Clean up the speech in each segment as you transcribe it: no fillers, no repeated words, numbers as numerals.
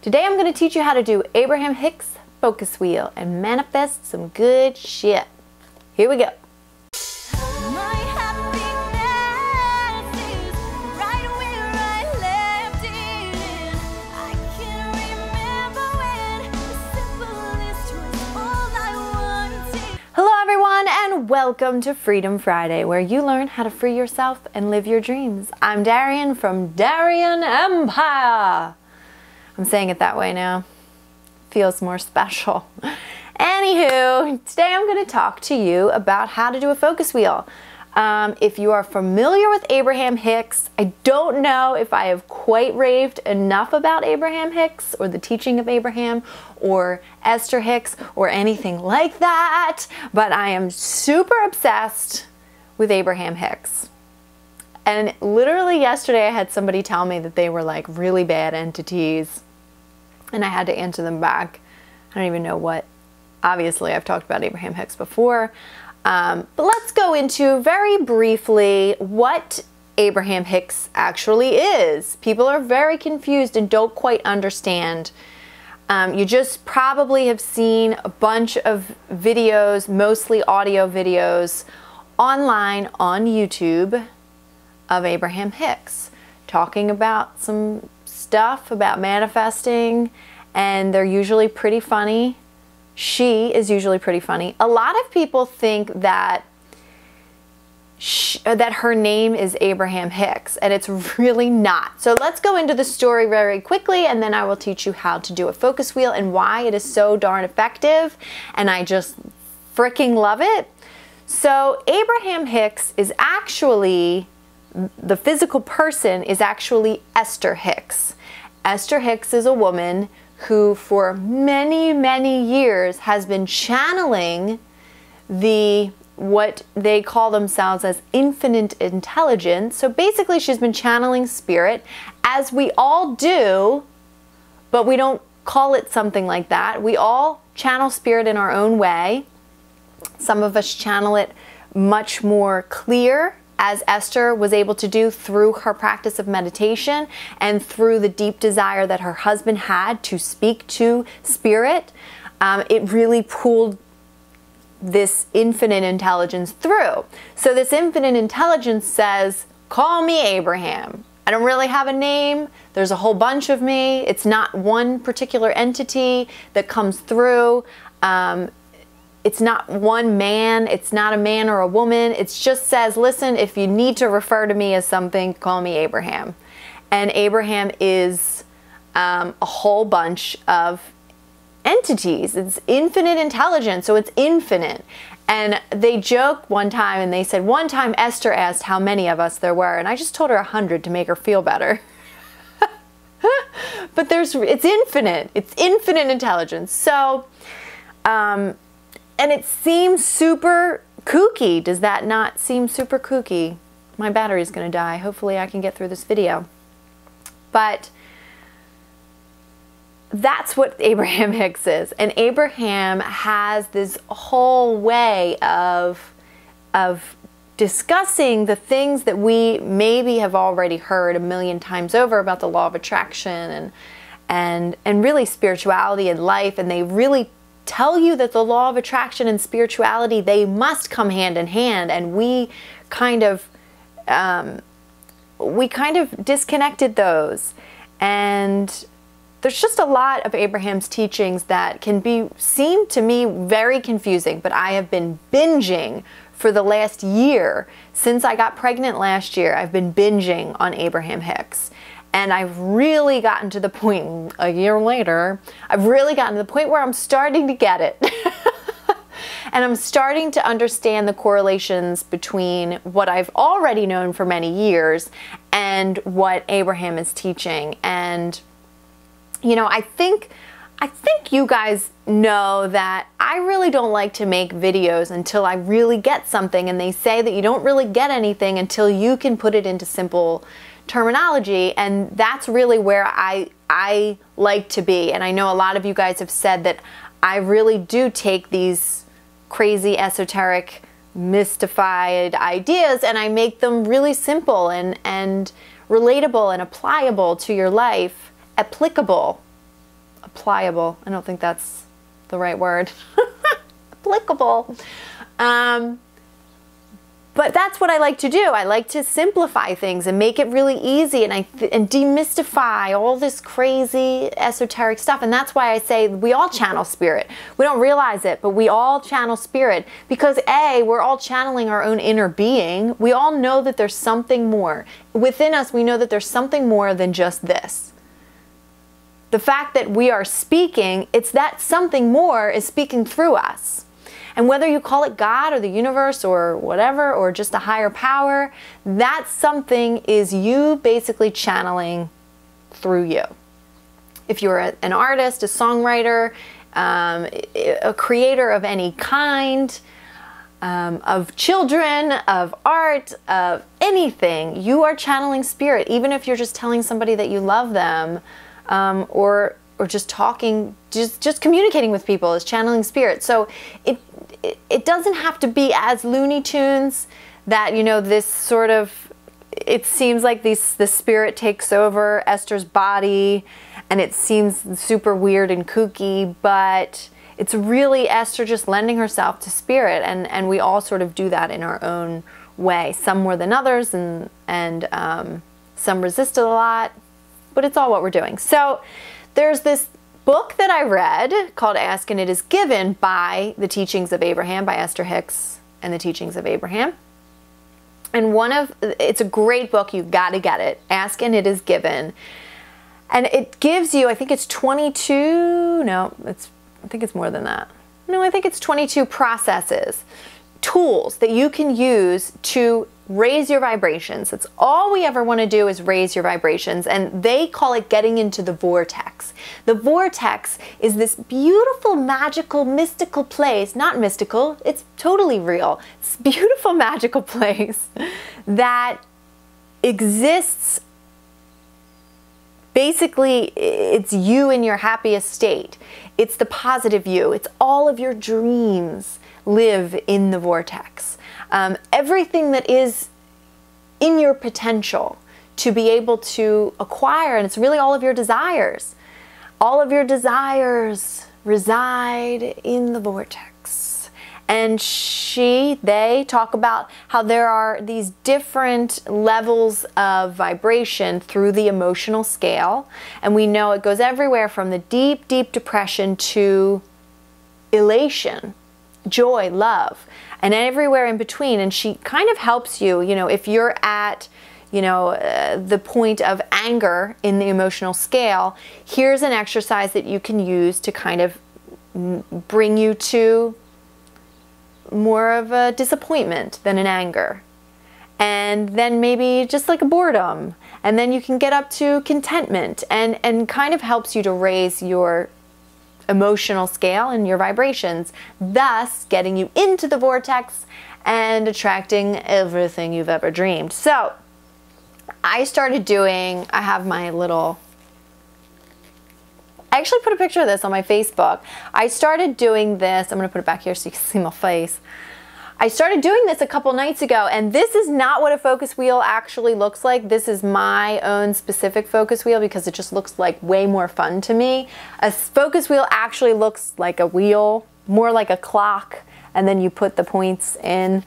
Today I'm going to teach you how to do Abraham Hicks focus wheel and manifest some good shit. Here we go. Hello everyone and welcome to Freedom Friday, where you learn how to free yourself and live your dreams. I'm Darienne from Darienne Empire. I'm saying it that way now. Feels more special. Anywho, today I'm going to talk to you about how to do a focus wheel. If you are familiar with Abraham Hicks, I don't know if I have quite raved enough about Abraham Hicks or the teaching of Abraham or Esther Hicks or anything like that, but I am super obsessed with Abraham Hicks. And literally yesterday I had somebody tell me that they were like really bad entities and I had to answer them back. I don't even know what. Obviously I've talked about Abraham Hicks before. But let's go into very briefly what Abraham Hicks actually is. People are very confused and don't quite understand. You just probably have seen a bunch of videos, mostly audio videos, online on YouTube of Abraham Hicks talking about some stuff about manifesting, and they're usually pretty funny. She is usually pretty funny. A lot of people think that that her name is Abraham Hicks, and it's really not. So let's go into the story very quickly, and then I will teach you how to do a focus wheel and why it is so darn effective, and I just freaking love it. So Abraham Hicks is actually, the physical person is actually Esther Hicks. Esther Hicks is a woman who for many, many years has been channeling what they call themselves as infinite intelligence. So basically she's been channeling spirit, as we all do, but we don't call it something like that. We all channel spirit in our own way. Some of us channel it much more clear, as Esther was able to do through her practice of meditation and through the deep desire that her husband had to speak to spirit. It really pulled this infinite intelligence through. So this infinite intelligence says, call me Abraham. I don't really have a name. There's a whole bunch of me. It's not one particular entity that comes through. It's not one man, it's not a man or a woman. It just says, listen, if you need to refer to me as something, call me Abraham. And Abraham is a whole bunch of entities. It's infinite intelligence, so it's infinite. And they joked one time, and they said, one time Esther asked how many of us there were, and I just told her 100 to make her feel better. But it's infinite. It's infinite intelligence. So, and it seems super kooky. Does that not seem super kooky? My battery's gonna die. Hopefully I can get through this video. But that's what Abraham Hicks is. And Abraham has this whole way of discussing the things that we maybe have already heard a million times over about the law of attraction and really spirituality and life. And they really tell you that the law of attraction and spirituality, they must come hand in hand, and we kind of disconnected those. And there's just a lot of Abraham's teachings that can seem to me very confusing, but I have been binging for the last year. Since I got pregnant last year, I've been binging on Abraham Hicks. And I've really gotten to the point, a year later, I've really gotten to the point where I'm starting to get it. And I'm starting to understand the correlations between what I've already known for many years and what Abraham is teaching. And, you know, I think you guys know that I really don't like to make videos until I really get something. And they say that you don't really get anything until you can put it into simple terminology, and that's really where I like to be. And I know a lot of you guys have said that I really do take these crazy esoteric mystified ideas and I make them really simple and relatable and applicable to your life. Applicable. pliable. I don't think that's the right word. Applicable. But that's what I like to do. I like to simplify things and make it really easy, and demystify all this crazy esoteric stuff. And that's why I say we all channel spirit. We don't realize it, but we all channel spirit because A, we're all channeling our own inner being. We all know that there's something more. Within us, we know that there's something more than just this. The fact that we are speaking, it's that something more is speaking through us. And whether you call it God or the universe or whatever, or just a higher power, that something is you basically channeling through you. If you're an artist, a songwriter, a creator of any kind, of children, of art, of anything, you are channeling spirit, even if you're just telling somebody that you love them, or just talking, just communicating with people is channeling spirit. So it doesn't have to be as Looney Tunes that, you know, this sort of, it seems like the spirit takes over Esther's body and it seems super weird and kooky, but it's really Esther just lending herself to spirit, and we all sort of do that in our own way, some more than others, and some resist it a lot, but it's all what we're doing. So there's this book that I read called Ask and It Is Given by The Teachings of Abraham, by Esther Hicks and The Teachings of Abraham. And it's a great book, you've got to get it, Ask and It Is Given. And it gives you, I think it's 22, no, I think it's more than that. No, I think it's 22 processes, tools that you can use to raise your vibrations. That's all we ever want to do, is raise your vibrations. And they call it getting into the vortex. The vortex is this beautiful, magical, mystical place. Not mystical, it's totally real. It's a beautiful, magical place that exists. Basically, it's you in your happiest state. It's the positive you. It's all of your dreams live in the vortex. Everything that is in your potential to be able to acquire, and it's really all of your desires. All of your desires reside in the vortex. And they talk about how there are these different levels of vibration through the emotional scale. And we know it goes everywhere from the deep, deep depression to elation, joy, love, and everywhere in between. And she kind of helps you, you know, if you're at, you know, the point of anger in the emotional scale, here's an exercise that you can use to kind of bring you to more of a disappointment than an anger. And then maybe just like a boredom. And then you can get up to contentment, and kind of helps you to raise your emotional scale and your vibrations, thus getting you into the vortex and attracting everything you've ever dreamed. So I started doing, I have my little, I actually put a picture of this on my Facebook. I started doing this, I'm going to put it back here so you can see my face. I started doing this a couple nights ago, and this is not what a focus wheel actually looks like. This is my own specific focus wheel because it just looks like way more fun to me. A focus wheel actually looks like a wheel, more like a clock, and then you put the points in.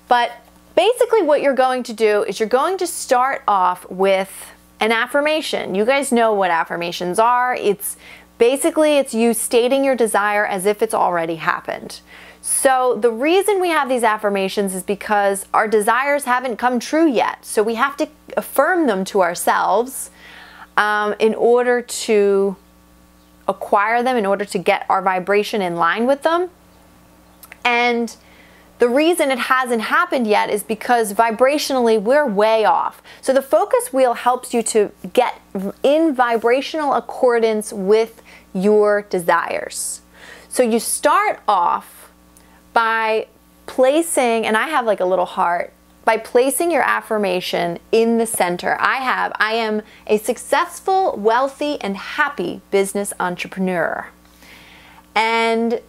But basically what you're going to do is you're going to start off with an affirmation. You guys know what affirmations are. It's you stating your desire as if it's already happened. So the reason we have these affirmations is because our desires haven't come true yet. So we have to affirm them to ourselves in order to acquire them, in order to get our vibration in line with them. And the reason it hasn't happened yet is because vibrationally we're way off. So the focus wheel helps you to get in vibrational accordance with your desires. So you start off by placing, and I have like a little heart, by placing your affirmation in the center. I am a successful, wealthy, and happy business entrepreneur. And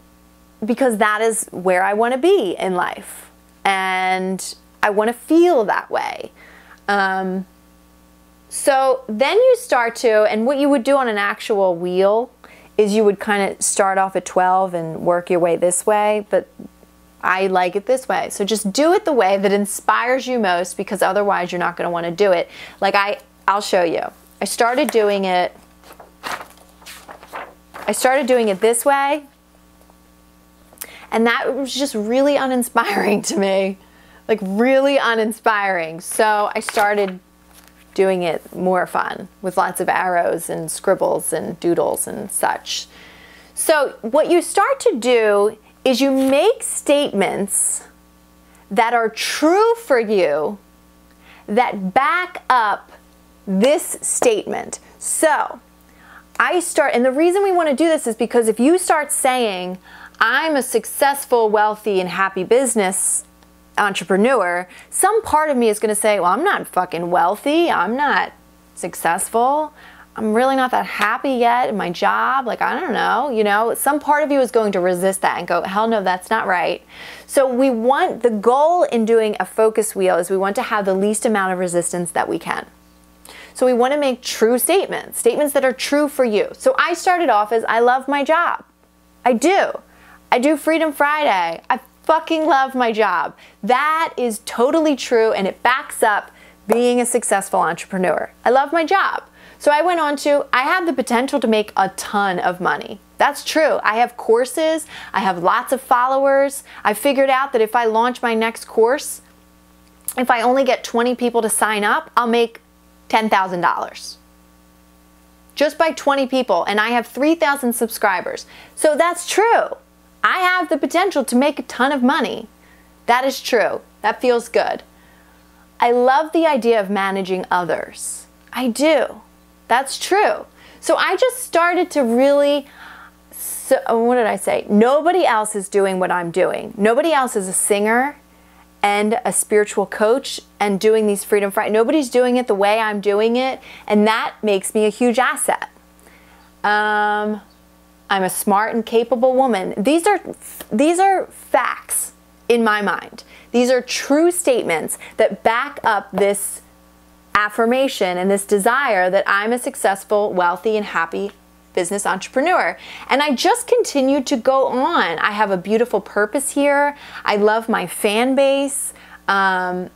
because that is where I want to be in life. And I want to feel that way. So then you start to, and what you would do on an actual wheel is you would kind of start off at 12 and work your way this way, but I like it this way. So just do it the way that inspires you most, because otherwise you're not going to want to do it. Like I'll show you. I started doing it this way, and that was just really uninspiring to me. Like really uninspiring. So I started doing it more fun with lots of arrows and scribbles and doodles and such. So what you start to do is you make statements that are true for you that back up this statement. So and the reason we want to do this is because if you start saying, I'm a successful, wealthy, and happy business entrepreneur, some part of me is going to say, well, I'm not fucking wealthy. I'm not successful. I'm really not that happy yet in my job. Like, I don't know, you know, some part of you is going to resist that and go, hell no, that's not right. So the goal in doing a focus wheel is we want to have the least amount of resistance that we can. So we want to make true statements that are true for you. So I started off as, I love my job. I do Freedom Friday. I fucking love my job. That is totally true, and it backs up being a successful entrepreneur. I love my job. So I went on to, I have the potential to make a ton of money. That's true. I have courses. I have lots of followers. I figured out that if I launch my next course, if I only get 20 people to sign up, I'll make $10,000. Just by 20 people, and I have 3,000 subscribers. So that's true. I have the potential to make a ton of money. That is true. That feels good. I love the idea of managing others. I do. That's true. So I just started to really, what did I say? Nobody else is doing what I'm doing. Nobody else is a singer and a spiritual coach and doing these Freedom Friday. Nobody's doing it the way I'm doing it, and that makes me a huge asset. I'm a smart and capable woman. These are facts in my mind. These are true statements that back up this affirmation and this desire that I'm a successful, wealthy, and happy business entrepreneur. And I just continued to go on. I have a beautiful purpose here. I love my fan base. You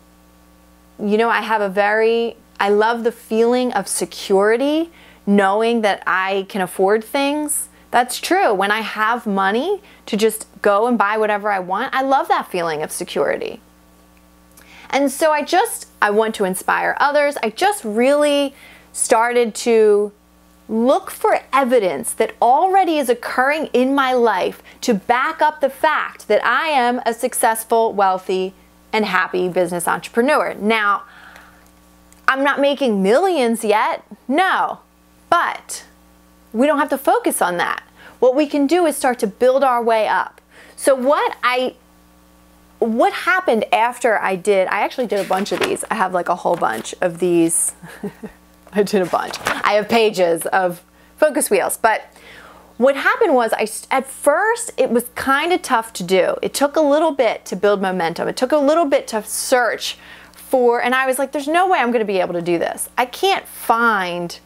know, I love the feeling of security, knowing that I can afford things. That's true. When I have money to just go and buy whatever I want, I love that feeling of security. And so I want to inspire others. I just really started to look for evidence that already is occurring in my life to back up the fact that I am a successful, wealthy, and happy business entrepreneur. Now, I'm not making millions yet, no, but we don't have to focus on that. What we can do is start to build our way up. So what happened after I actually did a bunch of these. I have like a whole bunch of these. I did a bunch. I have pages of focus wheels. But what happened was at first it was kind of tough to do. It took a little bit to build momentum. It took a little bit to search for, and I was like, there's no way I'm going to be able to do this. I can't find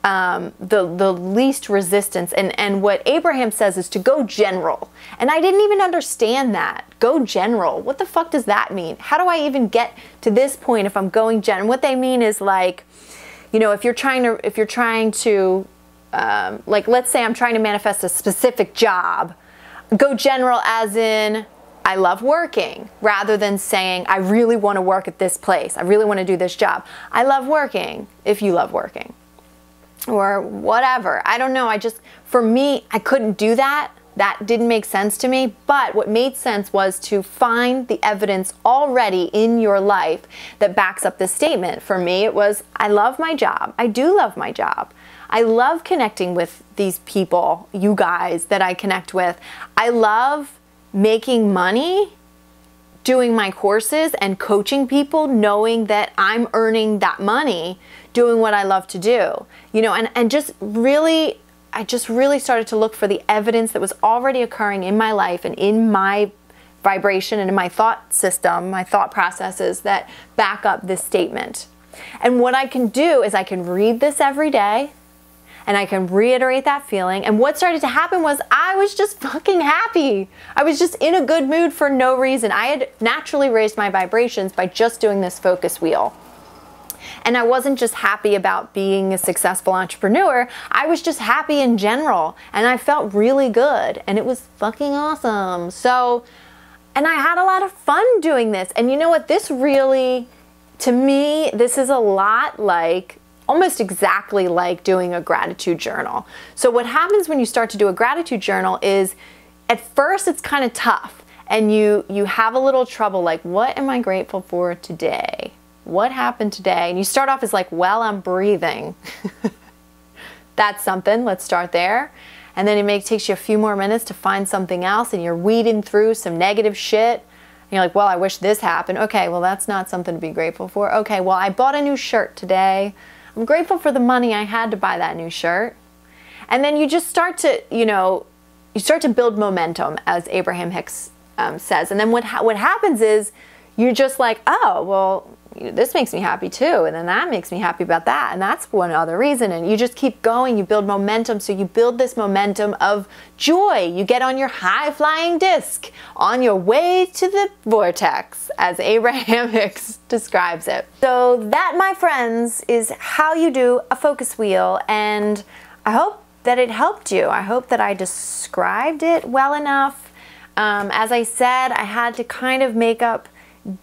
the least resistance. And what Abraham says is to go general. And I didn't even understand that. Go general. What the fuck does that mean? How do I even get to this point if I'm going general? What they mean is like, you know, if you're trying to, like, let's say I'm trying to manifest a specific job, go general as in, I love working, rather than saying, I really want to work at this place. I really want to do this job. I love working, if you love working. Or whatever. I don't know. For me, I couldn't do that. That didn't make sense to me. But what made sense was to find the evidence already in your life that backs up this statement. For me, it was, I love my job. I do love my job. I love connecting with these people, you guys that I connect with. I love making money, doing my courses and coaching people, knowing that I'm earning that money doing what I love to do. You know, and I just really started to look for the evidence that was already occurring in my life and in my vibration and in my thought system, my thought processes that back up this statement. And what I can do is I can read this every day, and I can reiterate that feeling. And what started to happen was I was just fucking happy. I was just in a good mood for no reason. I had naturally raised my vibrations by just doing this focus wheel. And I wasn't just happy about being a successful entrepreneur, I was just happy in general. And I felt really good, and it was fucking awesome. So, and I had a lot of fun doing this. And you know what? This really, to me, this is a lot like, almost exactly like doing a gratitude journal. So what happens when you start to do a gratitude journal is, at first it's kind of tough. And you have a little trouble, like, what am I grateful for today? What happened today? And you start off as like, well, I'm breathing. That's something. Let's start there. And then it takes you a few more minutes to find something else, and you're weeding through some negative shit. And you're like, well, I wish this happened. Okay, well, that's not something to be grateful for. Okay, well, I bought a new shirt today. I'm grateful for the money I had to buy that new shirt. And then you just start to, you start to build momentum, as Abraham Hicks says. And then what happens is you're just like, oh, well, this makes me happy too, and then that makes me happy about that, and that's one other reason, and you just keep going. You build momentum, so you build this momentum of joy. You get on your high-flying disc on your way to the vortex, as Abraham Hicks describes it. So that, my friends, is how you do a focus wheel, and I hope that it helped you. I hope that I described it well enough. As I said, I had to kind of make up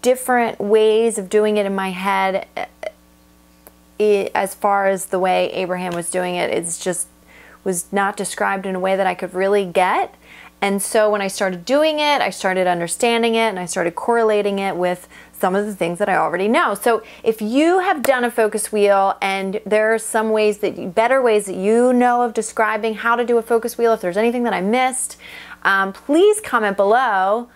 different ways of doing it in my head. As far as the way Abraham was doing it, it's just was not described in a way that I could really get. And so when I started doing it, I started understanding it, and I started correlating it with some of the things that I already know. So if you have done a focus wheel and there are some ways better ways that you know of describing how to do a focus wheel, if there's anything that I missed, please comment below.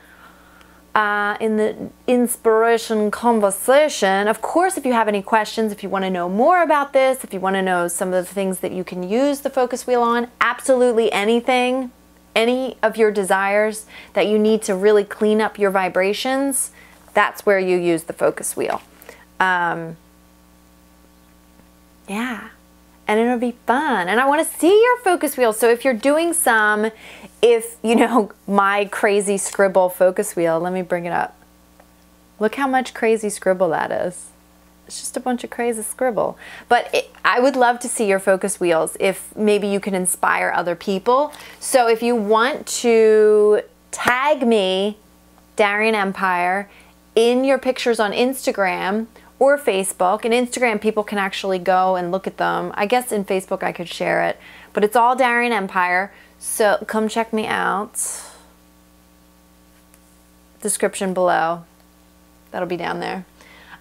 In the inspiration conversation. Of course, if you have any questions, if you want to know more about this, if you want to know some of the things that you can use the focus wheel on, absolutely anything, any of your desires that you need to really clean up your vibrations, that's where you use the focus wheel. Yeah. And it'll be fun. And I want to see your focus wheel. So if you're doing my crazy scribble focus wheel, let me bring it up. Look how much crazy scribble that is. It's just a bunch of crazy scribble. But I would love to see your focus wheels if maybe you can inspire other people. So if you want to tag me, Darienne Empire, in your pictures on Instagram or Facebook. In Instagram, people can actually go and look at them. I guess in Facebook I could share it, but it's all Darienne Empire. So come check me out. Description below. That'll be down there.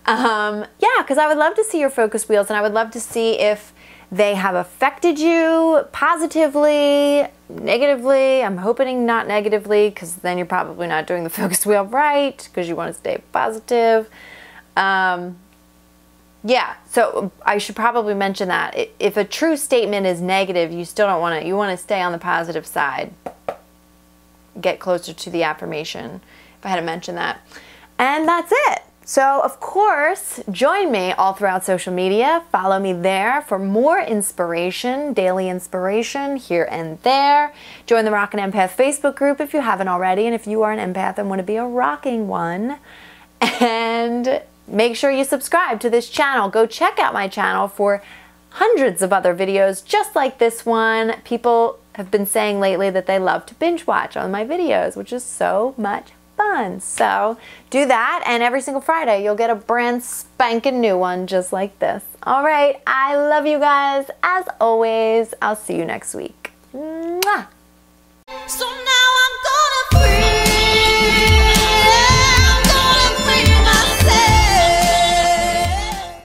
Yeah, because I would love to see your focus wheels, and I would love to see if they have affected you positively, negatively. I'm hoping not negatively, because then you're probably not doing the focus wheel right, because you want to stay positive. Yeah, so I should probably mention that. If a true statement is negative, you still don't want to, you want to stay on the positive side. Get closer to the affirmation, if I had to mention that. And that's it. So, of course, join me all throughout social media. Follow me there for more inspiration, daily inspiration here and there. Join the Rockin' Empath Facebook group if you haven't already, and if you are an empath and want to be a rocking one. And make sure you subscribe to this channel. Go check out my channel for hundreds of other videos just like this one. People have been saying lately that they love to binge watch on my videos, which is so much fun. So do that, and every single Friday you'll get a brand spanking new one just like this. All right, I love you guys as always. I'll see you next week. Mwah!